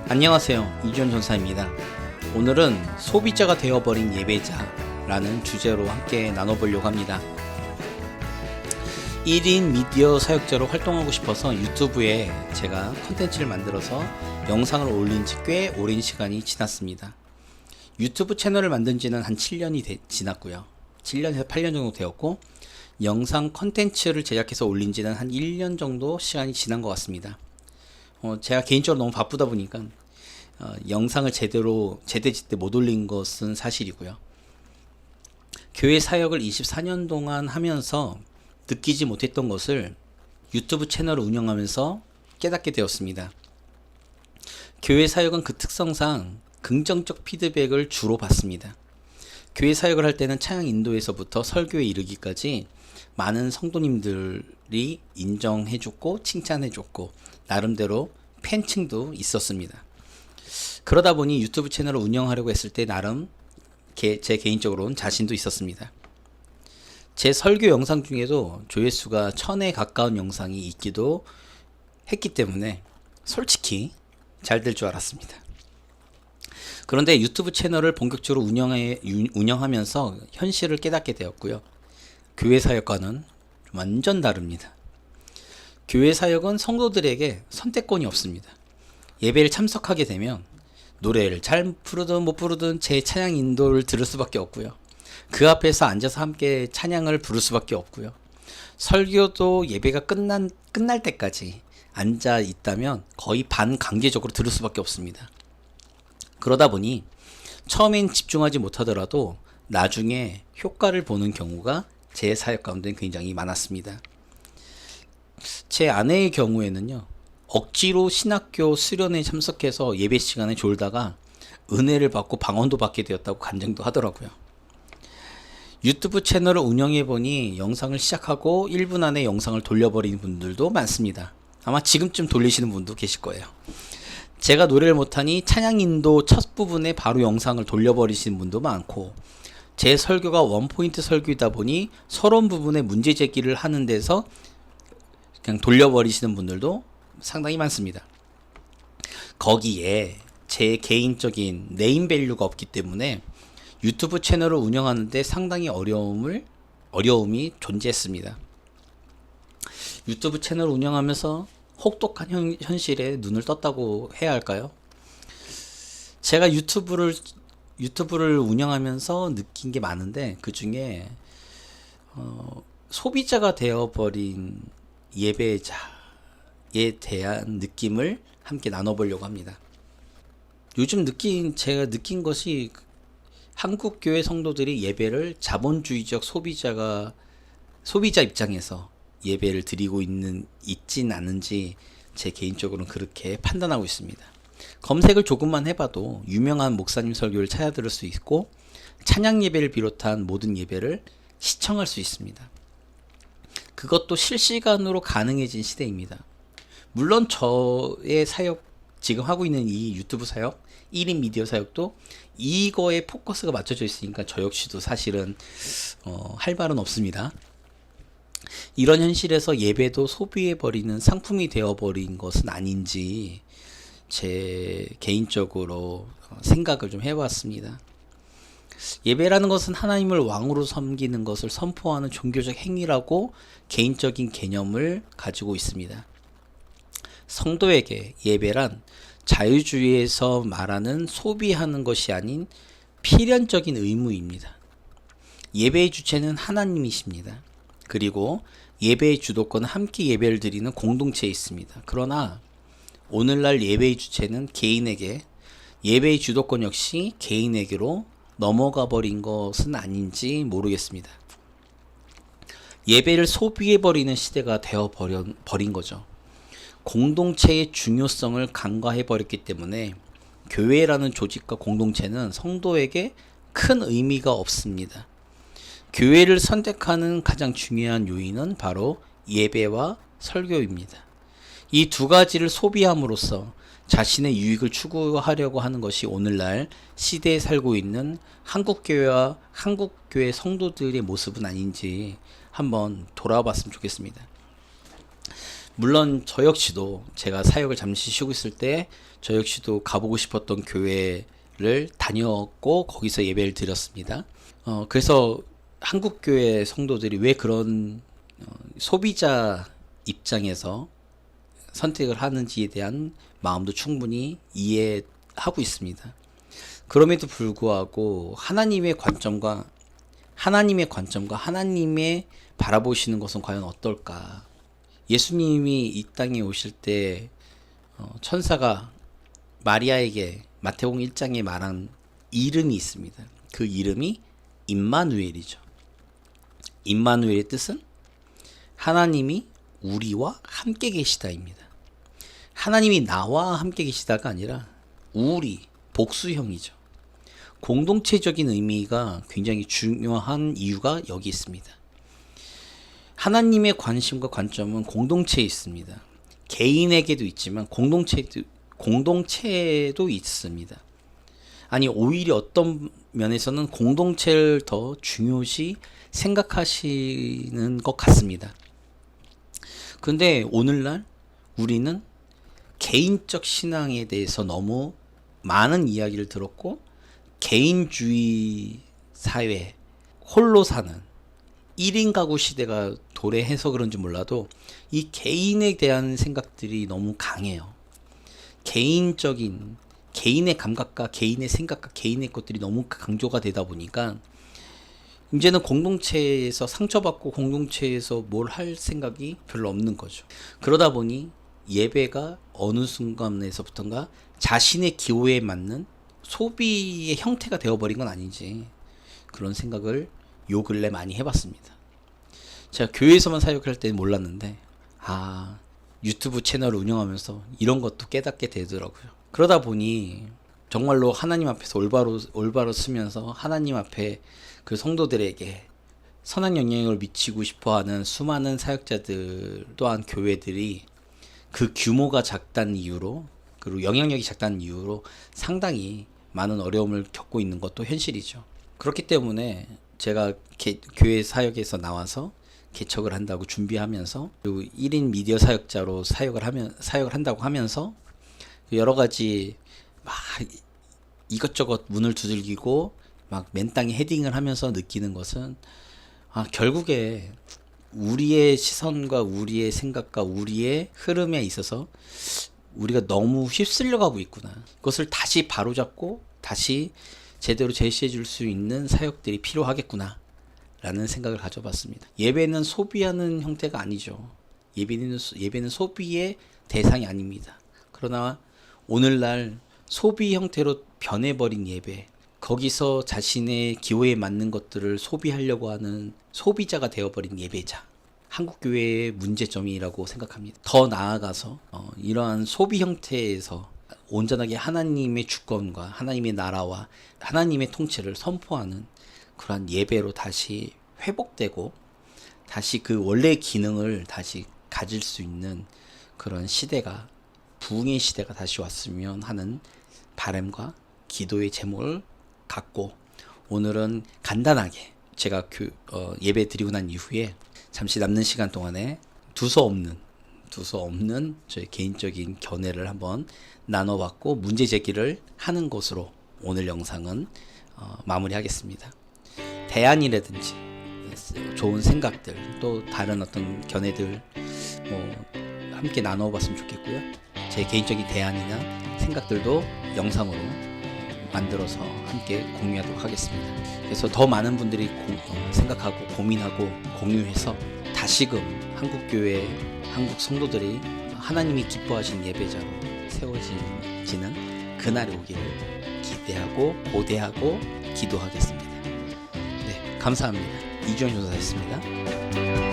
안녕하세요, 이주연 전사입니다. 오늘은 소비자가 되어버린 예배자라는 주제로 함께 나눠보려고 합니다. 1인 미디어 사역자로 활동하고 싶어서 유튜브에 제가 컨텐츠를 만들어서 영상을 올린 지 꽤 오랜 시간이 지났습니다. 유튜브 채널을 만든 지는 한 7년이 지났고요. 7년에서 8년 정도 되었고, 영상 컨텐츠를 제작해서 올린 지는 한 1년 정도 시간이 지난 것 같습니다. 제가 개인적으로 너무 바쁘다 보니까 영상을 제때제때 못 올린 것은 사실이고요. 교회 사역을 24년 동안 하면서 느끼지 못했던 것을 유튜브 채널을 운영하면서 깨닫게 되었습니다. 교회 사역은 그 특성상 긍정적 피드백을 주로 받습니다. 교회 사역을 할 때는 찬양 인도에서부터 설교에 이르기까지 많은 성도님들이 인정해줬고 칭찬해줬고 나름대로 팬층도 있었습니다. 그러다 보니 유튜브 채널을 운영하려고 했을 때 나름 제 개인적으로는 자신도 있었습니다. 제 설교 영상 중에도 조회수가 1000에 가까운 영상이 있기도 했기 때문에 솔직히 잘 될 줄 알았습니다. 그런데 유튜브 채널을 본격적으로 운영하면서 현실을 깨닫게 되었고요. 교회 사역과는 완전 다릅니다. 교회 사역은 성도들에게 선택권이 없습니다. 예배를 참석하게 되면 노래를 잘 부르든 못 부르든 제 찬양 인도를 들을 수밖에 없고요. 그 앞에서 앉아서 함께 찬양을 부를 수밖에 없고요. 설교도 예배가 끝날 때까지 앉아 있다면 거의 반강제적으로 들을 수밖에 없습니다. 그러다 보니 처음엔 집중하지 못하더라도 나중에 효과를 보는 경우가 제 사역 가운데 굉장히 많았습니다. 제 아내의 경우에는요, 억지로 신학교 수련회에 참석해서 예배 시간에 졸다가 은혜를 받고 방언도 받게 되었다고 간증도 하더라고요. 유튜브 채널을 운영해보니 영상을 시작하고 1분 안에 영상을 돌려버리는 분들도 많습니다. 아마 지금쯤 돌리시는 분도 계실 거예요. 제가 노래를 못하니 찬양 인도 첫 부분에 바로 영상을 돌려버리시는 분도 많고, 제 설교가 원포인트 설교이다 보니 서론 부분에 문제 제기를 하는 데서 그냥 돌려버리시는 분들도 상당히 많습니다. 거기에 제 개인적인 네임밸류가 없기 때문에 유튜브 채널을 운영하는데 상당히 어려움이 존재했습니다. 유튜브 채널을 운영하면서 혹독한 현실에 눈을 떴다고 해야 할까요? 제가 유튜브를 운영하면서 느낀 게 많은데, 그 중에 소비자가 되어버린 예배자에 대한 느낌을 함께 나눠보려고 합니다. 요즘 제가 느낀 것이 한국 교회 성도들이 예배를 자본주의적 소비자 입장에서 예배를 드리고 있진 않은지 제 개인적으로는 그렇게 판단하고 있습니다. 검색을 조금만 해봐도 유명한 목사님 설교를 찾아 들을 수 있고 찬양 예배를 비롯한 모든 예배를 시청할 수 있습니다. 그것도 실시간으로 가능해진 시대입니다. 물론 저의 사역, 지금 하고 있는 이 유튜브 사역, 1인 미디어 사역도 이거에 포커스가 맞춰져 있으니까 저 역시도 사실은 할 말은 없습니다. 이런 현실에서 예배도 소비해버리는 상품이 되어버린 것은 아닌지 제 개인적으로 생각을 좀 해봤습니다. 예배라는 것은 하나님을 왕으로 섬기는 것을 선포하는 종교적 행위라고 개인적인 개념을 가지고 있습니다. 성도에게 예배란 자유주의에서 말하는 소비하는 것이 아닌 필연적인 의무입니다. 예배의 주체는 하나님이십니다. 그리고 예배의 주도권은 함께 예배를 드리는 공동체에 있습니다. 그러나 오늘날 예배의 주체는 개인에게, 예배의 주도권 역시 개인에게로 넘어가 버린 것은 아닌지 모르겠습니다. 예배를 소비해버리는 시대가 되어버린 거죠. 공동체의 중요성을 간과해버렸기 때문에 교회라는 조직과 공동체는 성도에게 큰 의미가 없습니다. 교회를 선택하는 가장 중요한 요인은 바로 예배와 설교입니다. 이 두 가지를 소비함으로써 자신의 유익을 추구하려고 하는 것이 오늘날 시대에 살고 있는 한국교회와 한국교회 성도들의 모습은 아닌지 한번 돌아봤으면 좋겠습니다. 물론 저 역시도 제가 사역을 잠시 쉬고 있을 때 저 역시도 가보고 싶었던 교회를 다녔고 거기서 예배를 드렸습니다. 그래서 한국 교회 성도들이 왜 그런 소비자 입장에서 선택을 하는지에 대한 마음도 충분히 이해하고 있습니다. 그럼에도 불구하고 하나님의 관점과 하나님의 바라보시는 것은 과연 어떨까? 예수님이 이 땅에 오실 때 천사가 마리아에게 마태복음 1장에 말한 이름이 있습니다. 그 이름이 임마누엘이죠. 임마누엘의 뜻은 하나님이 우리와 함께 계시다입니다. 하나님이 나와 함께 계시다가 아니라 우리, 복수형이죠. 공동체적인 의미가 굉장히 중요한 이유가 여기 있습니다. 하나님의 관심과 관점은 공동체에 있습니다. 개인에게도 있지만 공동체도 있습니다. 아니, 오히려 어떤 면에서는 공동체를 더 중요시 생각하시는 것 같습니다. 근데 오늘날 우리는 개인적 신앙에 대해서 너무 많은 이야기를 들었고, 개인주의 사회, 홀로 사는 1인 가구 시대가 도래해서 그런지 몰라도 이 개인에 대한 생각들이 너무 강해요. 개인의 감각과 개인의 생각과 개인의 것들이 너무 강조가 되다 보니까 이제는 공동체에서 상처받고 공동체에서 뭘 할 생각이 별로 없는 거죠. 그러다 보니 예배가 어느 순간에서부턴가 자신의 기호에 맞는 소비의 형태가 되어버린 건 아닌지 그런 생각을 요 근래 많이 해봤습니다. 제가 교회에서만 사역할 때는 몰랐는데 유튜브 채널을 운영하면서 이런 것도 깨닫게 되더라고요. 그러다 보니 정말로 하나님 앞에서 올바로 쓰면서 하나님 앞에 그 성도들에게 선한 영향을 미치고 싶어하는 수많은 사역자들 또한 교회들이 그 규모가 작다는 이유로, 그리고 영향력이 작다는 이유로 상당히 많은 어려움을 겪고 있는 것도 현실이죠. 그렇기 때문에 제가 교회 사역에서 나와서 개척을 한다고 준비하면서, 그리고 1인 미디어 사역자로 사역을 한다고 하면서 여러 가지 막 이것저것 문을 두들기고 막 맨땅에 헤딩을 하면서 느끼는 것은 결국에 우리의 시선과 우리의 생각과 우리의 흐름에 있어서 우리가 너무 휩쓸려 가고 있구나. 그것을 다시 바로잡고 다시 제대로 제시해 줄 수 있는 사역들이 필요하겠구나 라는 생각을 가져봤습니다. 예배는 소비하는 형태가 아니죠. 예배는 소비의 대상이 아닙니다. 그러나 오늘날 소비 형태로 변해버린 예배, 거기서 자신의 기호에 맞는 것들을 소비하려고 하는 소비자가 되어버린 예배자, 한국교회의 문제점이라고 생각합니다. 더 나아가서 이러한 소비 형태에서 온전하게 하나님의 주권과 하나님의 나라와 하나님의 통치를 선포하는 그러한 예배로 다시 회복되고 다시 그 원래의 기능을 다시 가질 수 있는 그런 시대가, 부흥의 시대가 다시 왔으면 하는 바람과 기도의 제목을 갖고 오늘은 간단하게 제가 예배 드리고 난 이후에 잠시 남는 시간 동안에 두서 없는 저의 개인적인 견해를 한번 나눠봤고 문제 제기를 하는 것으로 오늘 영상은 마무리하겠습니다. 대안이라든지 좋은 생각들, 또 다른 어떤 견해들 함께 나눠봤으면 좋겠고요. 제 개인적인 대안이나 생각들도 영상으로 만들어서 함께 공유하도록 하겠습니다. 그래서 더 많은 분들이 생각하고 고민하고 공유해서 다시금 한국교회, 한국 성도들이 하나님이 기뻐하신 예배자로 세워지는 그날이 오기를 기대하고 고대하고 기도하겠습니다. 네, 감사합니다. 이주영 전사였습니다.